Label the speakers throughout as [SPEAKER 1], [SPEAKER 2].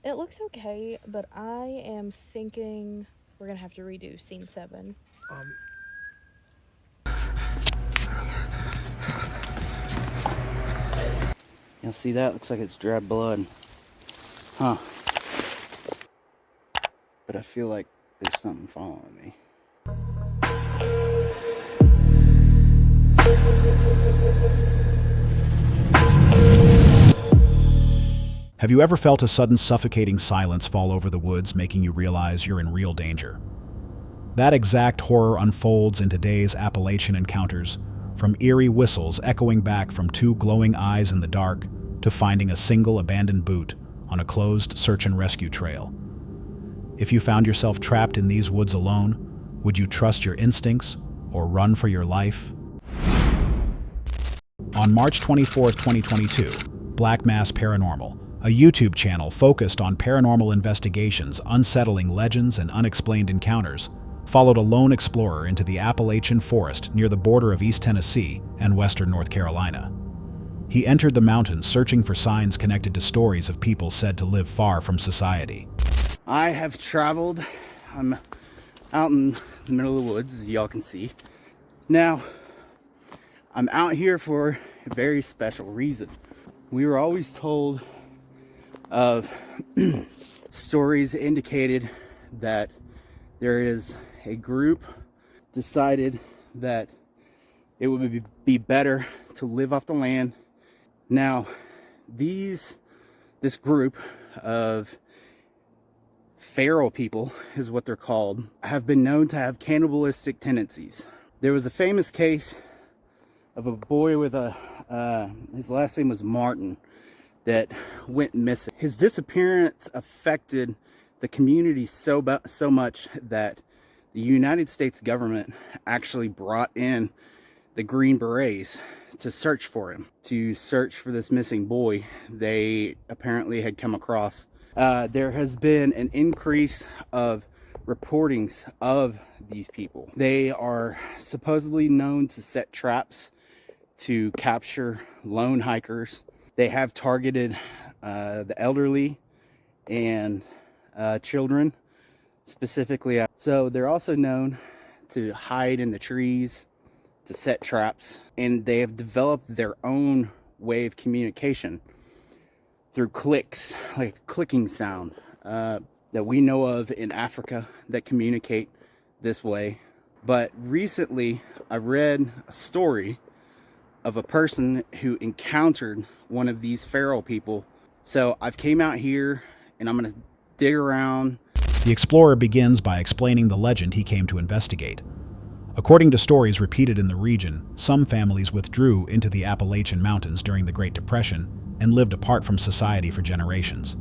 [SPEAKER 1] It looks okay, but I am thinking we're gonna have to redo scene 7.
[SPEAKER 2] Um,
[SPEAKER 3] You'll see that? Looks like it's dried blood. Huh. But I feel like there's something following me.
[SPEAKER 4] Have you ever felt a sudden suffocating silence fall over the woods, making you realize you're in real danger? That exact horror unfolds in today's Appalachian Encounters, from eerie whistles echoing back from two glowing eyes in the dark to finding a single abandoned boot on a closed search and rescue trail. If you found yourself trapped in these woods alone, would you trust your instincts or run for your life? On March 24, 2022, Black Mass Paranormal, a YouTube channel focused on paranormal investigations, unsettling legends, and unexplained encounters, followed a lone explorer into the Appalachian forest near the border of East Tennessee and western North Carolina. He entered the mountains searching for signs connected to stories of people said to live far from society.
[SPEAKER 3] I have traveled. I'm out in the middle of the woods, as y'all can see. Now, I'm out here for a very special reason. We were always told of stories indicated that there is a group decided that it would be better to live off the land. Now, this group of feral people is what they're called, have been known to have cannibalistic tendencies. There was a famous case of a boy with his last name was Martin, that went missing. His disappearance affected the community so much that the United States government actually brought in the Green Berets to search for him, to search for this missing boy they apparently had come across. There has been an increase of reportings of these people. They are supposedly known to set traps to capture lone hikers. They have targeted the elderly and children specifically. So they're also known to hide in the trees, to set traps, and they have developed their own way of communication through clicks, like a clicking sound that we know of in Africa that communicate this way. But recently I read a story of a person who encountered one of these feral people. So I've came out here and I'm gonna dig around.
[SPEAKER 4] The explorer begins by explaining the legend he came to investigate. According to stories repeated in the region, some families withdrew into the Appalachian Mountains during the Great Depression and lived apart from society for generations.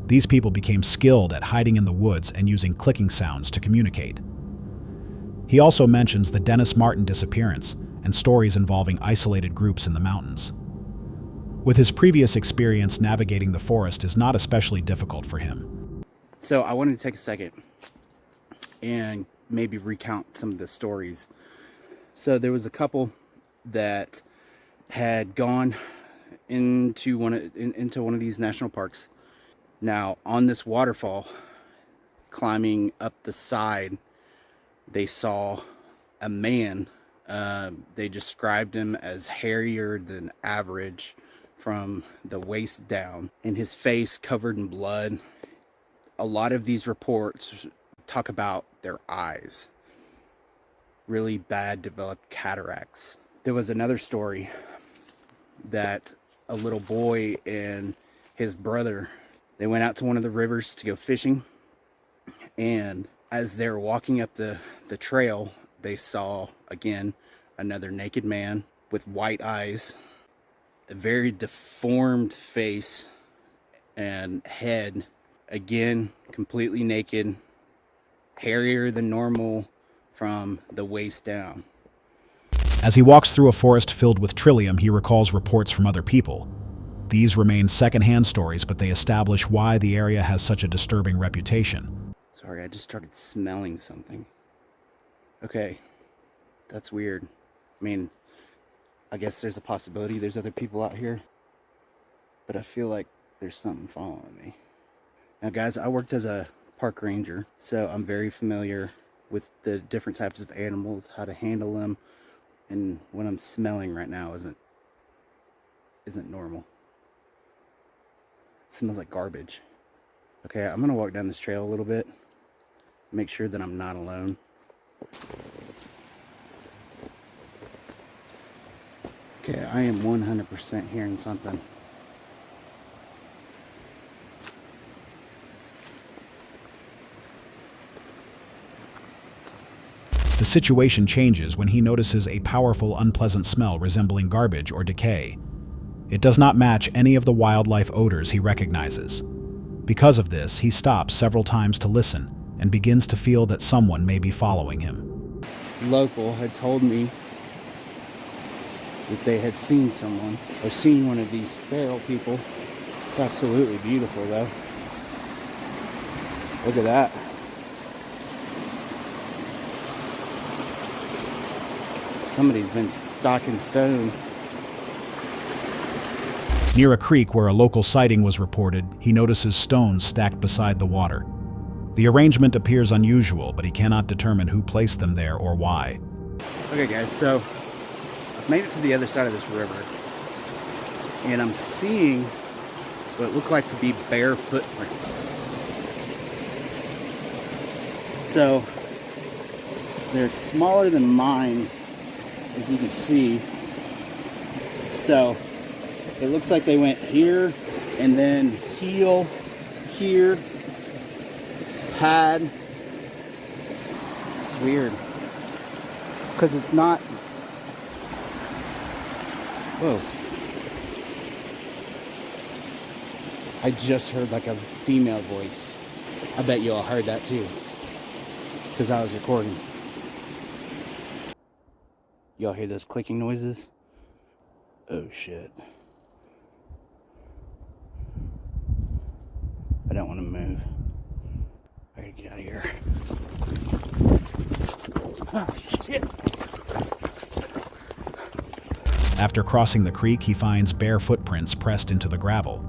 [SPEAKER 4] These people became skilled at hiding in the woods and using clicking sounds to communicate. He also mentions the Dennis Martin disappearance and stories involving isolated groups in the mountains. With his previous experience, navigating the forest is not especially difficult for him.
[SPEAKER 3] So I wanted to take a second and maybe recount some of the stories. So there was a couple that had gone into one of these national parks. Now, on this waterfall, climbing up the side, they saw a man. They described him as hairier than average from the waist down, and his face covered in blood. A lot of these reports talk about their eyes, really bad developed cataracts. There was another story that a little boy and his brother, they went out to one of the rivers to go fishing, and as they were walking up the trail, they saw again another naked man with white eyes, a very deformed face and head, again completely naked, hairier than normal from the waist down.
[SPEAKER 4] As he walks through a forest filled with trillium, he recalls reports from other people. These remain secondhand stories, but they establish why the area has such a disturbing reputation.
[SPEAKER 3] Sorry, I just started smelling something. Okay, that's weird. I mean, I guess there's a possibility there's other people out here, but I feel like there's something following me. Now guys, I worked as a park ranger, so I'm very familiar with the different types of animals, how to handle them, and what I'm smelling right now isn't normal. It smells like garbage. Okay, I'm gonna walk down this trail a little bit, make sure that I'm not alone. Okay, I am 100% hearing something.
[SPEAKER 4] The situation changes when he notices a powerful, unpleasant smell resembling garbage or decay. It does not match any of the wildlife odors he recognizes. Because of this, he stops several times to listen and begins to feel that someone may be following him.
[SPEAKER 3] Local had told me that they had seen someone or seen one of these feral people. It's absolutely beautiful though. Look at that. Somebody's been stocking stones.
[SPEAKER 4] Near a creek where a local sighting was reported, he notices stones stacked beside the water. The arrangement appears unusual, but he cannot determine who placed them there or why.
[SPEAKER 3] Okay guys, so I've made it to the other side of this river, and I'm seeing what look like to be bare footprints. So they're smaller than mine, as you can see. So it looks like they went here and then heel, here, pad. It's weird because it's not. Whoa. I just heard like a female voice. I bet you all heard that too, because I was recording. Y'all hear those clicking noises? Oh shit. I don't want to move. I gotta get out of here. Oh shit.
[SPEAKER 4] After crossing the creek, he finds bare footprints pressed into the gravel.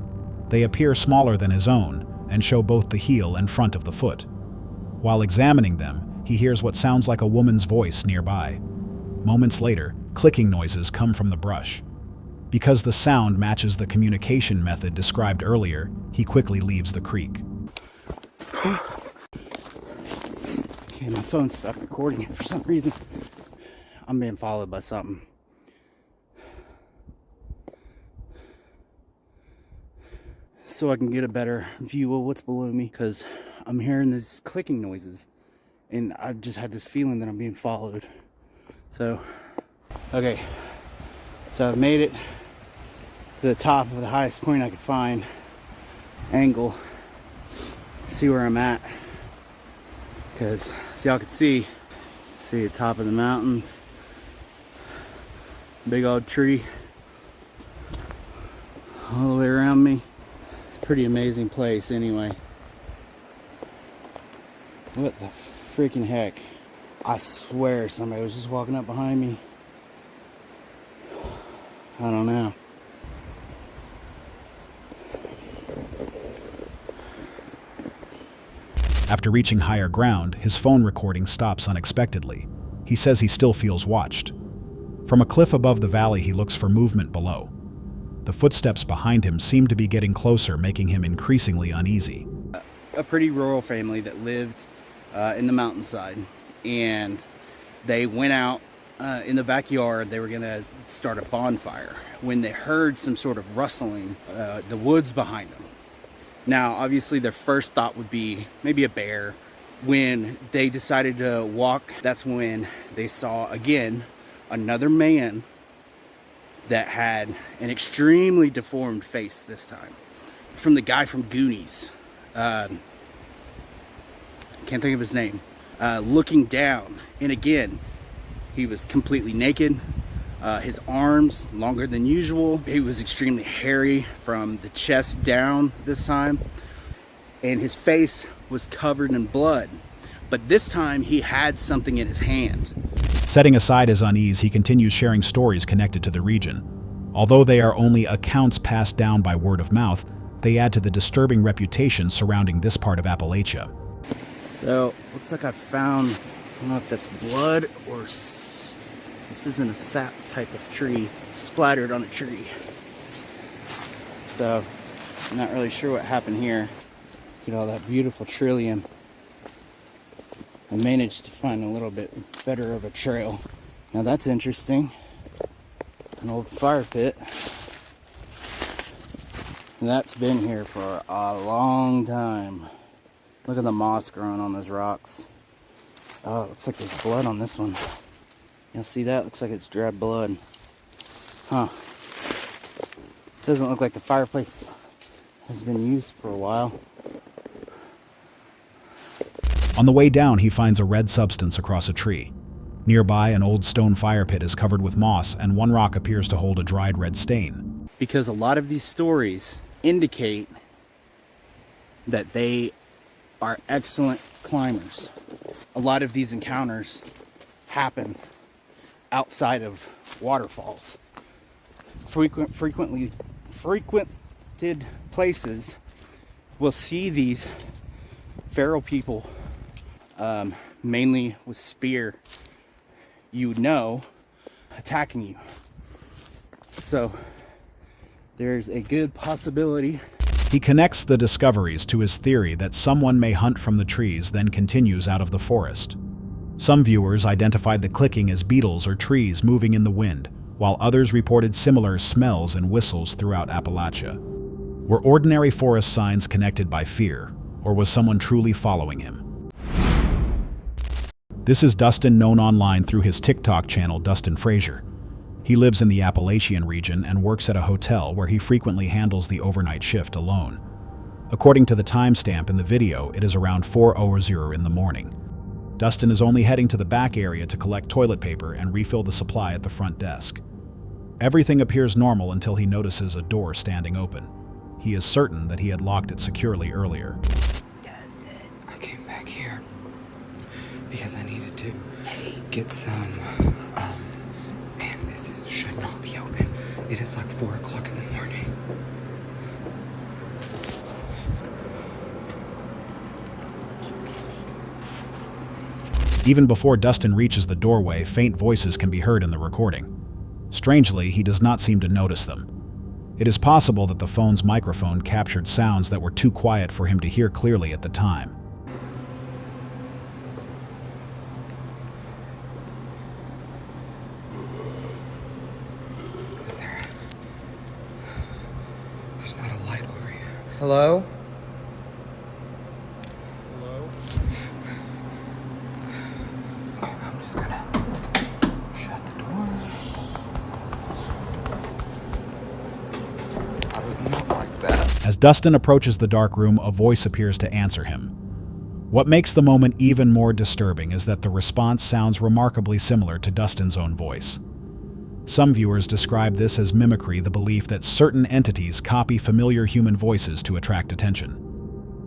[SPEAKER 4] They appear smaller than his own and show both the heel and front of the foot. While examining them, he hears what sounds like a woman's voice nearby. Moments later, clicking noises come from the brush. Because the sound matches the communication method described earlier, he quickly leaves the creek.
[SPEAKER 3] Okay, my phone stopped recording it for some reason. I'm being followed by something. So I can get a better view of what's below me, because I'm hearing these clicking noises and I've just had this feeling that I'm being followed. So, okay, so I've made it to the top of the highest point I could find, angle, see where I'm at, because as y'all can see the top of the mountains, big old tree all the way around me. It's a pretty amazing place anyway. What the freaking heck? I swear somebody was just walking up behind me. I don't know.
[SPEAKER 4] After reaching higher ground, his phone recording stops unexpectedly. He says he still feels watched. From a cliff above the valley, he looks for movement below. The footsteps behind him seem to be getting closer, making him increasingly uneasy.
[SPEAKER 3] A pretty rural family that lived in the mountainside, and they went out in the backyard. They were gonna start a bonfire when they heard some sort of rustling, the woods behind them. Now, obviously their first thought would be maybe a bear. When they decided to walk, that's when they saw again another man that had an extremely deformed face this time, from the guy from Goonies. Can't think of his name. Looking down, and again, he was completely naked. His arms longer than usual. He was extremely hairy from the chest down this time, and his face was covered in blood. But this time he had something in his hand.
[SPEAKER 4] Setting aside his unease, he continues sharing stories connected to the region. Although they are only accounts passed down by word of mouth, they add to the disturbing reputation surrounding this part of Appalachia.
[SPEAKER 3] So, looks like I found, I don't know if that's blood or this isn't a sap type of tree, splattered on a tree. So, I'm not really sure what happened here. Look at all that beautiful trillium. I managed to find a little bit better of a trail. Now that's interesting. An old fire pit. And that's been here for a long time. Look at the moss growing on those rocks. Oh, it looks like there's blood on this one. You'll see that? Looks like it's dried blood. Huh. Doesn't look like the fireplace has been used for a while.
[SPEAKER 4] On the way down, he finds a red substance across a tree. Nearby, an old stone fire pit is covered with moss, and one rock appears to hold a dried red stain.
[SPEAKER 3] Because a lot of these stories indicate that they are excellent climbers. A lot of these encounters happen outside of waterfalls. Frequented places will see these feral people, mainly with spear, attacking you. So there's a good possibility.
[SPEAKER 4] He connects the discoveries to his theory that someone may hunt from the trees, then continues out of the forest. Some viewers identified the clicking as beetles or trees moving in the wind, while others reported similar smells and whistles throughout Appalachia. Were ordinary forest signs connected by fear, or was someone truly following him? This is Dustin, known online through his TikTok channel, Dustin Frazier. He lives in the Appalachian region and works at a hotel where he frequently handles the overnight shift alone. According to the timestamp in the video, it is around 4:00 in the morning. Dustin is only heading to the back area to collect toilet paper and refill the supply at the front desk. Everything appears normal until he notices a door standing open. He is certain that he had locked it securely earlier.
[SPEAKER 2] I came back here because I needed to get some, and should not be open. It is like 4 o'clock in the morning.
[SPEAKER 4] Even before Dustin reaches the doorway, faint voices can be heard in the recording. Strangely, he does not seem to notice them. It is possible that the phone's microphone captured sounds that were too quiet for him to hear clearly at the time.
[SPEAKER 2] There's not a light over here. Hello? Hello? I'm just gonna shut the door. I would not like that.
[SPEAKER 4] As Dustin approaches the dark room, a voice appears to answer him. What makes the moment even more disturbing is that the response sounds remarkably similar to Dustin's own voice. Some viewers describe this as mimicry, the belief that certain entities copy familiar human voices to attract attention.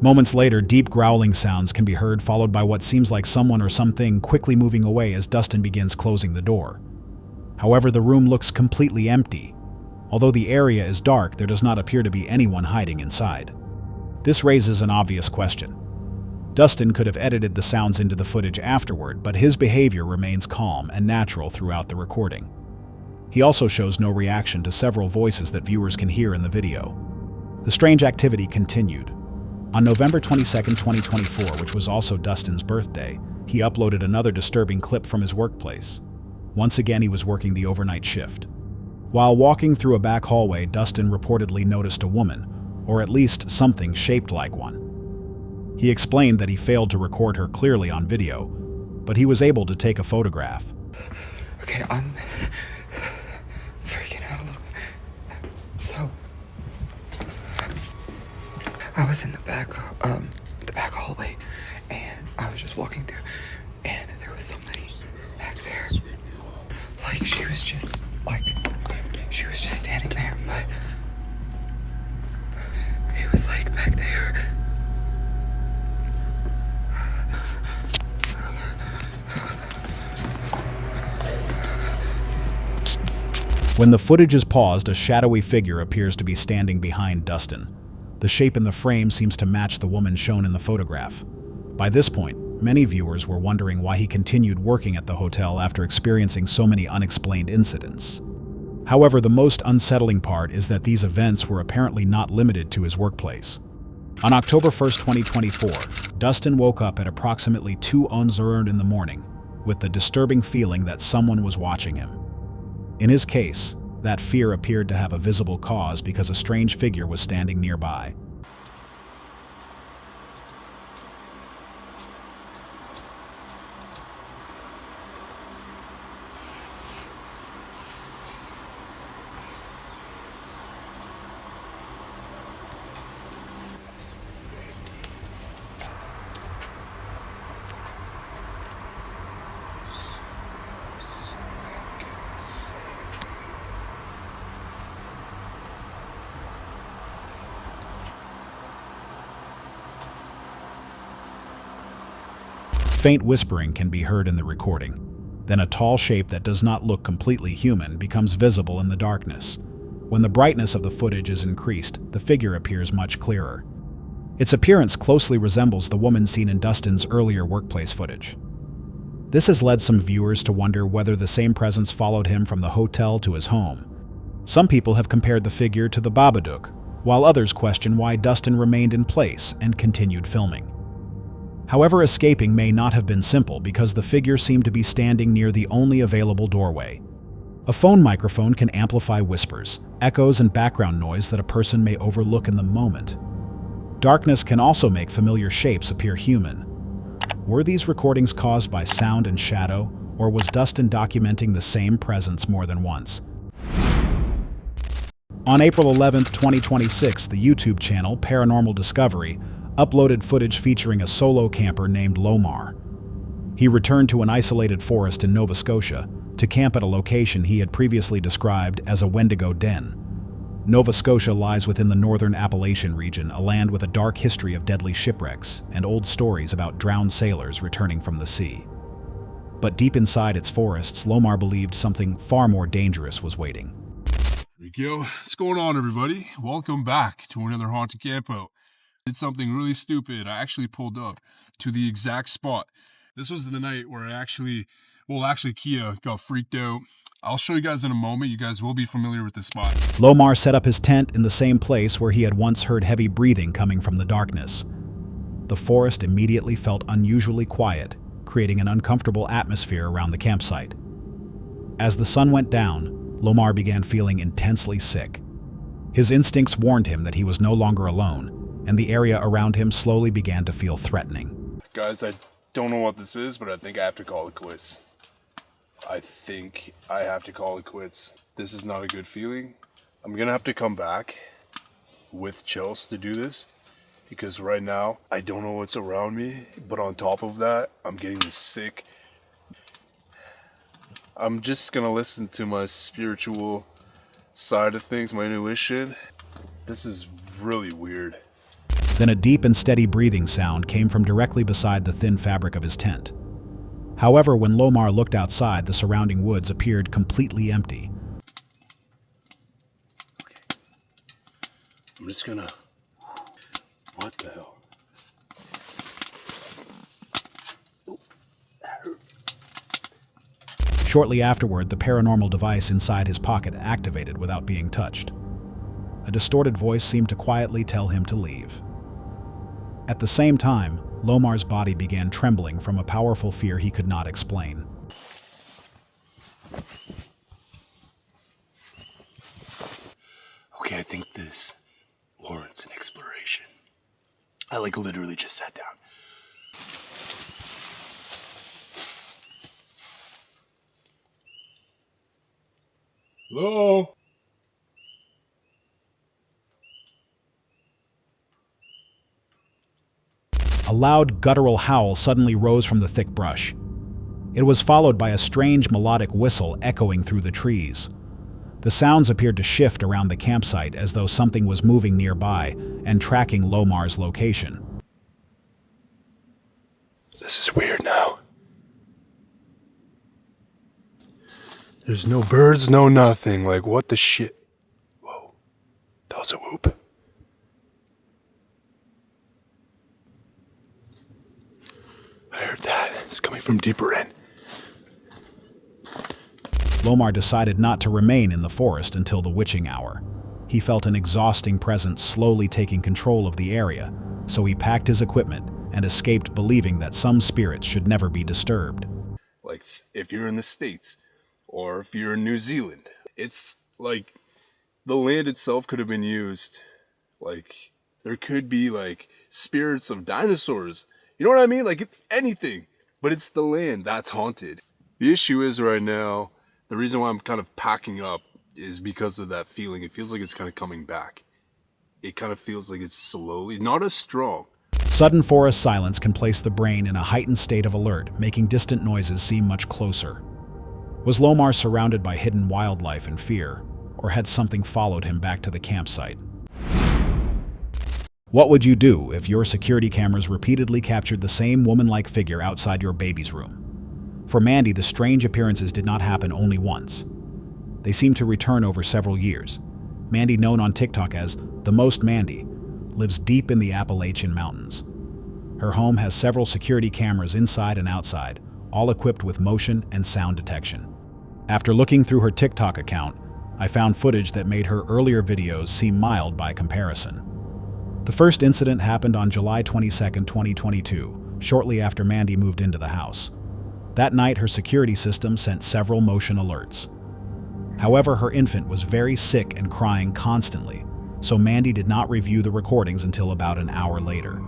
[SPEAKER 4] Moments later, deep growling sounds can be heard, followed by what seems like someone or something quickly moving away as Dustin begins closing the door. However, the room looks completely empty. Although the area is dark, there does not appear to be anyone hiding inside. This raises an obvious question. Dustin could have edited the sounds into the footage afterward, but his behavior remains calm and natural throughout the recording. He also shows no reaction to several voices that viewers can hear in the video. The strange activity continued. On November 22, 2024, which was also Dustin's birthday, he uploaded another disturbing clip from his workplace. Once again, he was working the overnight shift. While walking through a back hallway, Dustin reportedly noticed a woman, or at least something shaped like one. He explained that he failed to record her clearly on video, but he was able to take a photograph.
[SPEAKER 2] Okay, I'm freaking out a little bit. So, I was in the back hallway, and I was just walking through, and there was somebody back there. Like, she was just standing there, but it was like back there.
[SPEAKER 4] When the footage is paused, a shadowy figure appears to be standing behind Dustin. The shape in the frame seems to match the woman shown in the photograph. By this point, many viewers were wondering why he continued working at the hotel after experiencing so many unexplained incidents. However, the most unsettling part is that these events were apparently not limited to his workplace. On October 1st, 2024, Dustin woke up at approximately 2:00 in the morning with the disturbing feeling that someone was watching him. In his case, that fear appeared to have a visible cause because a strange figure was standing nearby. Faint whispering can be heard in the recording. Then a tall shape that does not look completely human becomes visible in the darkness. When the brightness of the footage is increased, the figure appears much clearer. Its appearance closely resembles the woman seen in Dustin's earlier workplace footage. This has led some viewers to wonder whether the same presence followed him from the hotel to his home. Some people have compared the figure to the Babadook, while others question why Dustin remained in place and continued filming. However, escaping may not have been simple because the figure seemed to be standing near the only available doorway. A phone microphone can amplify whispers, echoes, and background noise that a person may overlook in the moment. Darkness can also make familiar shapes appear human. Were these recordings caused by sound and shadow, or was Dustin documenting the same presence more than once? On April 11, 2026, the YouTube channel Paranormal Discovery uploaded footage featuring a solo camper named Lomar. He returned to an isolated forest in Nova Scotia to camp at a location he had previously described as a Wendigo den. Nova Scotia lies within the northern Appalachian region, a land with a dark history of deadly shipwrecks and old stories about drowned sailors returning from the sea. But deep inside its forests, Lomar believed something far more dangerous was waiting.
[SPEAKER 5] There we go. What's going on, everybody? Welcome back to another haunted campout. Did something really stupid. I actually pulled up to the exact spot. This was the night where Kia got freaked out. I'll show you guys in a moment. You guys will be familiar with this spot.
[SPEAKER 4] Lomar set up his tent in the same place where he had once heard heavy breathing coming from the darkness. The forest immediately felt unusually quiet, creating an uncomfortable atmosphere around the campsite. As the sun went down, Lomar began feeling intensely sick. His instincts warned him that he was no longer alone, and the area around him slowly began to feel threatening.
[SPEAKER 5] Guys, I don't know what this is, but I think I have to call it quits. This is not a good feeling. I'm gonna have to come back with Chelsea to do this, because right now, I don't know what's around me, but on top of that, I'm getting sick. I'm just gonna listen to my spiritual side of things, my intuition. This is really weird.
[SPEAKER 4] Then a deep and steady breathing sound came from directly beside the thin fabric of his tent. However, when Lomar looked outside, the surrounding woods appeared completely empty.
[SPEAKER 5] Okay. I'm just gonna... What the hell? Oh, that hurt.
[SPEAKER 4] Shortly afterward, the paranormal device inside his pocket activated without being touched. A distorted voice seemed to quietly tell him to leave. At the same time, Lomar's body began trembling from a powerful fear he could not explain.
[SPEAKER 5] Okay, I think this warrants an exploration. I literally just sat down. Hello?
[SPEAKER 4] A loud guttural howl suddenly rose from the thick brush. It was followed by a strange melodic whistle echoing through the trees. The sounds appeared to shift around the campsite as though something was moving nearby and tracking Lomar's location.
[SPEAKER 5] This is weird now. There's no birds, no nothing. What the shit? Whoa. That was a whoop. I heard that. It's coming from deeper in.
[SPEAKER 4] Lomar decided not to remain in the forest until the witching hour. He felt an exhausting presence slowly taking control of the area, so he packed his equipment and escaped, believing that some spirits should never be disturbed.
[SPEAKER 5] Like, if you're in the States, or if you're in New Zealand, it's like the land itself could have been used. Like, there could be, like, spirits of dinosaurs. You know what I mean? Like, anything. But it's the land that's haunted. The issue is right now, the reason why I'm kind of packing up is because of that feeling. It feels like it's kind of coming back. It kind of feels like it's slowly, not as strong.
[SPEAKER 4] Sudden forest silence can place the brain in a heightened state of alert, making distant noises seem much closer. Was Lomar surrounded by hidden wildlife and fear, or had something followed him back to the campsite? What would you do if your security cameras repeatedly captured the same woman-like figure outside your baby's room? For Mandy, the strange appearances did not happen only once. They seemed to return over several years. Mandy, known on TikTok as The Most Mandy, lives deep in the Appalachian Mountains. Her home has several security cameras inside and outside, all equipped with motion and sound detection. After looking through her TikTok account, I found footage that made her earlier videos seem mild by comparison. The first incident happened on July 22, 2022, shortly after Mandy moved into the house. That night, her security system sent several motion alerts. However, her infant was very sick and crying constantly, so Mandy did not review the recordings until about an hour later.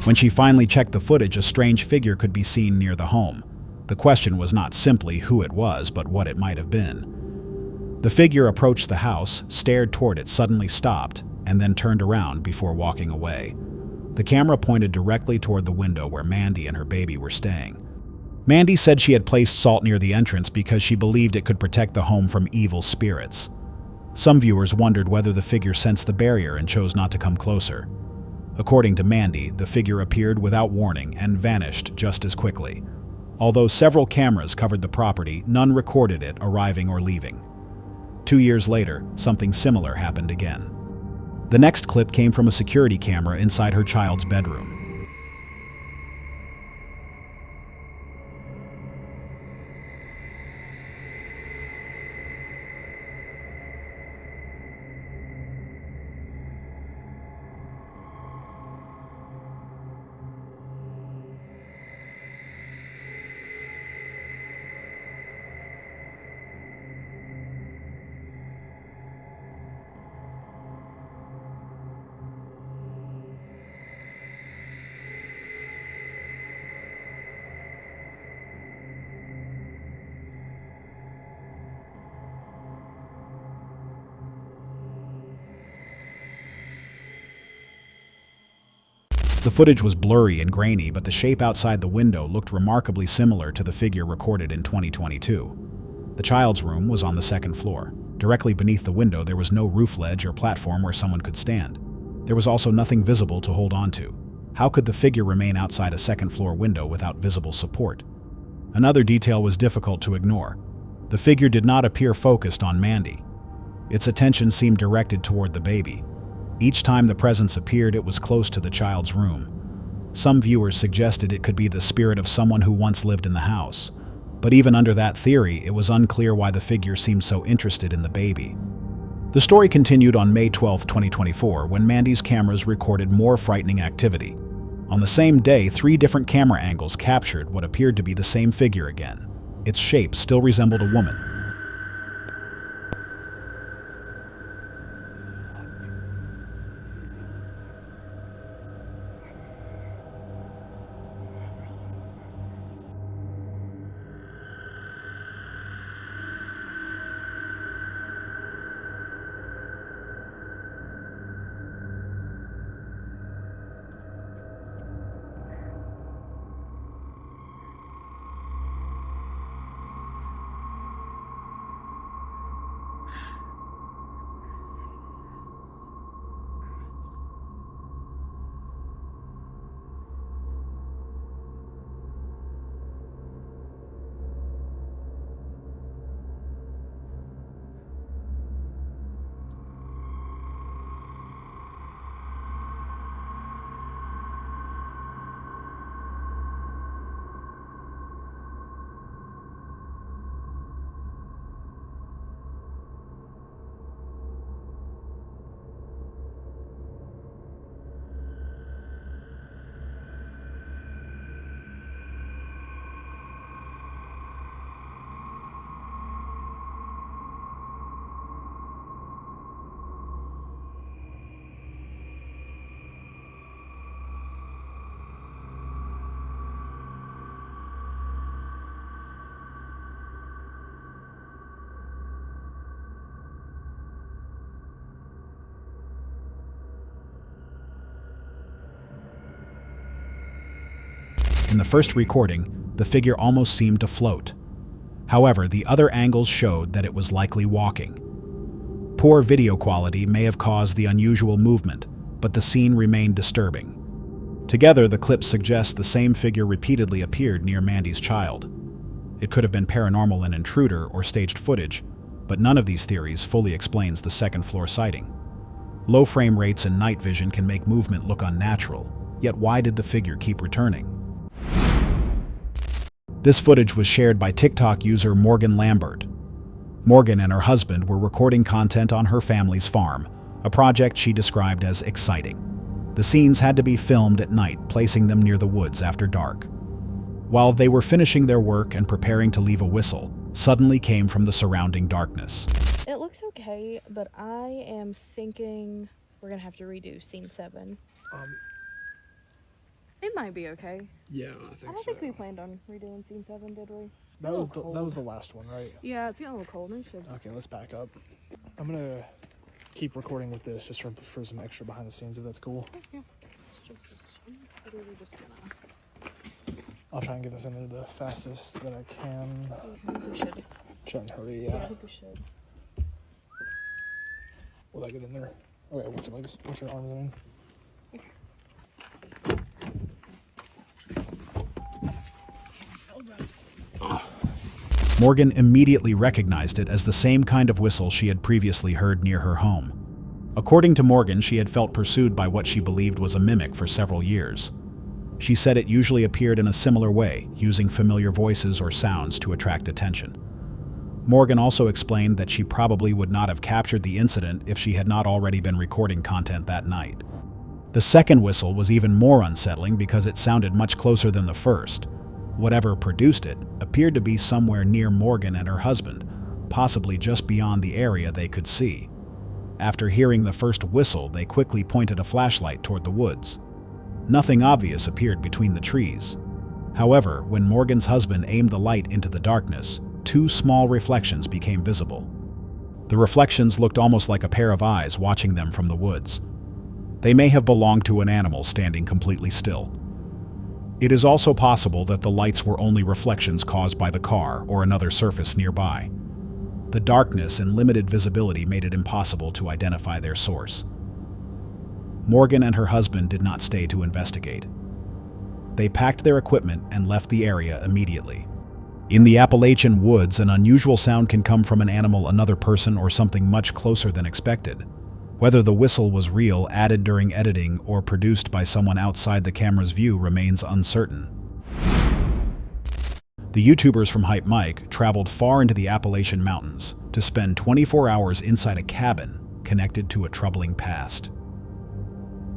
[SPEAKER 4] When she finally checked the footage, a strange figure could be seen near the home. The question was not simply who it was, but what it might have been. The figure approached the house, stared toward it, suddenly stopped, and then turned around before walking away. The camera pointed directly toward the window where Mandy and her baby were staying. Mandy said she had placed salt near the entrance because she believed it could protect the home from evil spirits. Some viewers wondered whether the figure sensed the barrier and chose not to come closer. According to Mandy, the figure appeared without warning and vanished just as quickly. Although several cameras covered the property, none recorded it arriving or leaving. 2 years later, something similar happened again. The next clip came from a security camera inside her child's bedroom. The footage was blurry and grainy, but the shape outside the window looked remarkably similar to the figure recorded in 2022. The child's room was on the second floor. Directly beneath the window, there was no roof ledge or platform where someone could stand. There was also nothing visible to hold on to. How could the figure remain outside a second-floor window without visible support? Another detail was difficult to ignore. The figure did not appear focused on Mandy. Its attention seemed directed toward the baby. Each time the presence appeared, it was close to the child's room. Some viewers suggested it could be the spirit of someone who once lived in the house. But even under that theory, it was unclear why the figure seemed so interested in the baby. The story continued on May 12, 2024, when Mandy's cameras recorded more frightening activity. On the same day, 3 different camera angles captured what appeared to be the same figure again. Its shape still resembled a woman. In the first recording, the figure almost seemed to float. However, the other angles showed that it was likely walking. Poor video quality may have caused the unusual movement, but the scene remained disturbing. Together, the clips suggest the same figure repeatedly appeared near Mandy's child. It could have been paranormal, an intruder, or staged footage, but none of these theories fully explains the second-floor sighting. Low frame rates and night vision can make movement look unnatural, yet why did the figure keep returning? This footage was shared by TikTok user Morgan Lambert. Morgan and her husband were recording content on her family's farm, a project she described as exciting. The scenes had to be filmed at night, placing them near the woods after dark. While they were finishing their work and preparing to leave, a whistle suddenly came from the surrounding darkness.
[SPEAKER 1] It looks okay, but I am thinking we're gonna have to redo scene 7. It might be okay.
[SPEAKER 6] Yeah, I
[SPEAKER 1] I
[SPEAKER 6] think
[SPEAKER 1] don't
[SPEAKER 6] so.
[SPEAKER 1] think we planned on redoing scene 7, did we?
[SPEAKER 6] That was the last one, right?
[SPEAKER 1] Yeah, it's getting a little cold. Maybe we should.
[SPEAKER 6] Okay, let's back up. I'm gonna keep recording with this just for some extra behind the scenes, if that's cool.
[SPEAKER 1] Yeah. Literally just gonna.
[SPEAKER 6] I'll try and get this in there the fastest that I can.
[SPEAKER 1] I think we should.
[SPEAKER 6] Try and hurry,
[SPEAKER 1] Yeah, I
[SPEAKER 6] yeah.
[SPEAKER 1] think we should.
[SPEAKER 6] Will that get in there? Okay, watch your legs. Watch your arms in.
[SPEAKER 4] Morgan immediately recognized it as the same kind of whistle she had previously heard near her home. According to Morgan, she had felt pursued by what she believed was a mimic for several years. She said it usually appeared in a similar way, using familiar voices or sounds to attract attention. Morgan also explained that she probably would not have captured the incident if she had not already been recording content that night. The second whistle was even more unsettling because it sounded much closer than the first. Whatever produced it appeared to be somewhere near Morgan and her husband, possibly just beyond the area they could see. After hearing the first whistle, they quickly pointed a flashlight toward the woods. Nothing obvious appeared between the trees. However, when Morgan's husband aimed the light into the darkness, 2 small reflections became visible. The reflections looked almost like a pair of eyes watching them from the woods. They may have belonged to an animal standing completely still. It is also possible that the lights were only reflections caused by the car or another surface nearby. The darkness and limited visibility made it impossible to identify their source. Morgan and her husband did not stay to investigate. They packed their equipment and left the area immediately. In the Appalachian woods, an unusual sound can come from an animal, another person, or something much closer than expected. Whether the whistle was real, added during editing, or produced by someone outside the camera's view remains uncertain. The YouTubers from Hype Mike traveled far into the Appalachian Mountains to spend 24 hours inside a cabin connected to a troubling past.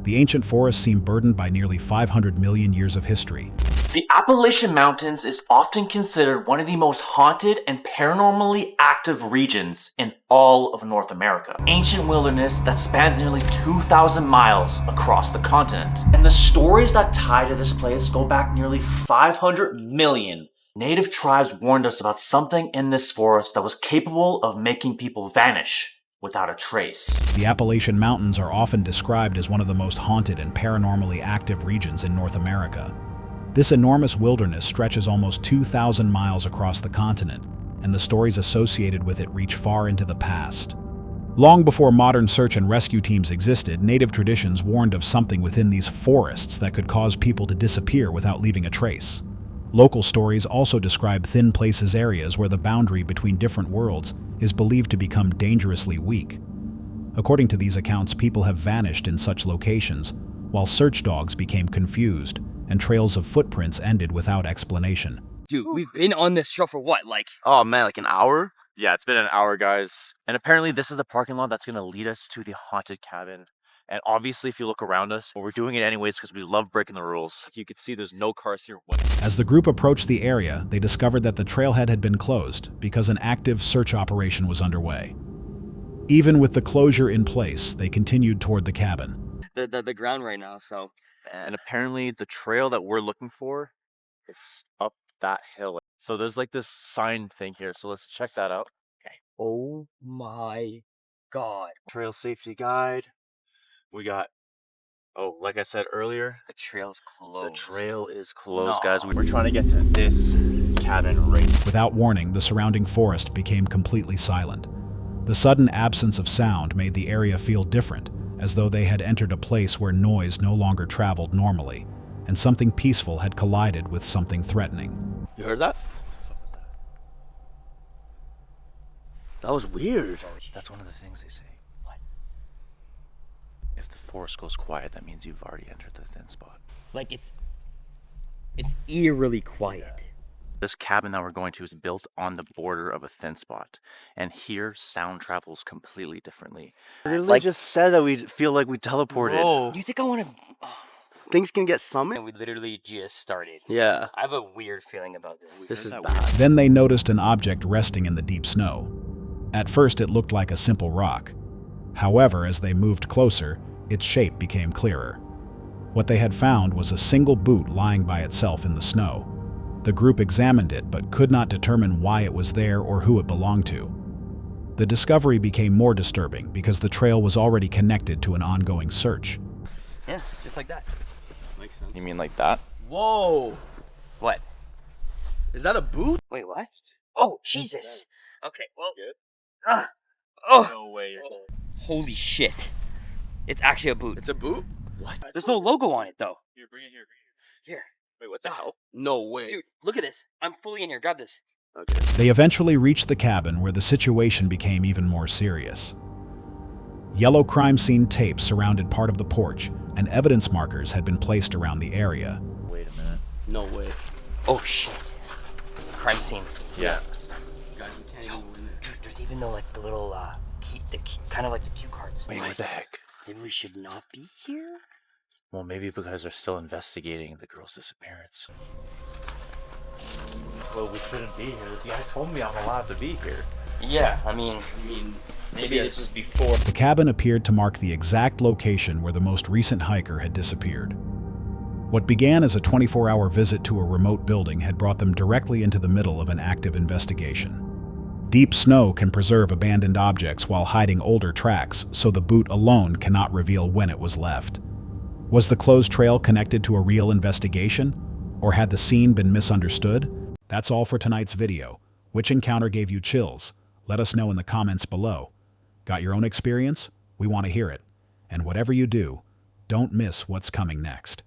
[SPEAKER 4] The ancient forests seem burdened by nearly 500 million years of history.
[SPEAKER 7] The Appalachian Mountains is often considered one of the most haunted and paranormally active regions in all of North America. Ancient wilderness that spans nearly 2,000 miles across the continent. And the stories that tie to this place go back nearly 500 million. Native tribes warned us about something in this forest that was capable of making people vanish without a trace.
[SPEAKER 4] The Appalachian Mountains are often described as one of the most haunted and paranormally active regions in North America. This enormous wilderness stretches almost 2,000 miles across the continent, and the stories associated with it reach far into the past. Long before modern search and rescue teams existed, native traditions warned of something within these forests that could cause people to disappear without leaving a trace. Local stories also describe thin places, areas where the boundary between different worlds is believed to become dangerously weak. According to these accounts, people have vanished in such locations, while search dogs became confused, and trails of footprints ended without explanation.
[SPEAKER 8] Dude, we've been on this trail for what, like?
[SPEAKER 9] Oh man, like an hour?
[SPEAKER 7] Yeah, it's been an hour, guys. And apparently this is the parking lot that's going to lead us to the haunted cabin. And obviously, if you look around us, we're doing it anyways because we love breaking the rules. You can see there's no cars here.
[SPEAKER 4] As the group approached the area, they discovered that the trailhead had been closed because an active search operation was underway. Even with the closure in place, they continued toward the cabin.
[SPEAKER 8] The ground right now, so.
[SPEAKER 7] And apparently the trail that we're looking for is up that hill. So there's like this sign thing here. So let's check that out.
[SPEAKER 8] Okay. Oh my God.
[SPEAKER 7] Trail safety guide. We got, oh, like I said earlier,
[SPEAKER 8] The trail's closed.
[SPEAKER 7] the trail is closed, guys. We're trying to get to this cabin right.
[SPEAKER 4] Without warning, the surrounding forest became completely silent. The sudden absence of sound made the area feel different, as though they had entered a place where noise no longer traveled normally, and something peaceful had collided with something threatening.
[SPEAKER 9] You heard that? That was weird.
[SPEAKER 7] That's one of the things they say. What? If the forest goes quiet, that means you've already entered the thin spot.
[SPEAKER 8] Like, it's eerily quiet.
[SPEAKER 7] This cabin that we're going to is built on the border of a thin spot. And here, sound travels completely differently. Literally
[SPEAKER 8] Like-
[SPEAKER 7] just said that we feel like we teleported.
[SPEAKER 9] Whoa.
[SPEAKER 8] You think I want to?
[SPEAKER 9] Things can get summoned?
[SPEAKER 8] And we literally just started.
[SPEAKER 9] Yeah.
[SPEAKER 8] I have a weird feeling about this.
[SPEAKER 9] This is bad.
[SPEAKER 4] Then they noticed an object resting in the deep snow. At first, it looked like a simple rock. However, as they moved closer, its shape became clearer. What they had found was a single boot lying by itself in the snow. The group examined it but could not determine why it was there or who it belonged to. The discovery became more disturbing because the trail was already connected to an ongoing search.
[SPEAKER 8] Yeah, just like that.
[SPEAKER 9] Makes sense.
[SPEAKER 7] You mean like that?
[SPEAKER 9] Whoa!
[SPEAKER 8] What?
[SPEAKER 9] Is that a boot?
[SPEAKER 8] Wait, what? Oh, Jesus. Okay, well. Oh.
[SPEAKER 7] No way.
[SPEAKER 8] Holy shit. It's actually a boot.
[SPEAKER 9] It's a boot? What?
[SPEAKER 8] There's no logo on it, though.
[SPEAKER 7] Here, bring it here.
[SPEAKER 8] Here.
[SPEAKER 7] Wait, what the hell?
[SPEAKER 9] No way.
[SPEAKER 8] Dude, look at this. I'm fully in here. Grab this.
[SPEAKER 9] Okay.
[SPEAKER 4] They eventually reached the cabin where the situation became even more serious. Yellow crime scene tape surrounded part of the porch, and evidence markers had been placed around the area.
[SPEAKER 7] Wait a minute.
[SPEAKER 9] No way.
[SPEAKER 8] Oh, shit. Crime scene.
[SPEAKER 7] Yeah.
[SPEAKER 9] Guys, we can't even win it.
[SPEAKER 8] Dude, there's even the little, kind of like the cue cards.
[SPEAKER 7] Wait, what the heck?
[SPEAKER 8] Maybe we should not be here?
[SPEAKER 7] Well, maybe because they're still investigating the girl's disappearance. Well, we shouldn't be here. The guy told me I'm allowed to be here.
[SPEAKER 8] Yeah, I mean, maybe this was before.
[SPEAKER 4] The cabin appeared to mark the exact location where the most recent hiker had disappeared. What began as a 24-hour visit to a remote building had brought them directly into the middle of an active investigation. Deep snow can preserve abandoned objects while hiding older tracks, so the boot alone cannot reveal when it was left. Was the closed trail connected to a real investigation? Or had the scene been misunderstood? That's all for tonight's video. Which encounter gave you chills? Let us know in the comments below. Got your own experience? We want to hear it. And whatever you do, Don't miss what's coming next.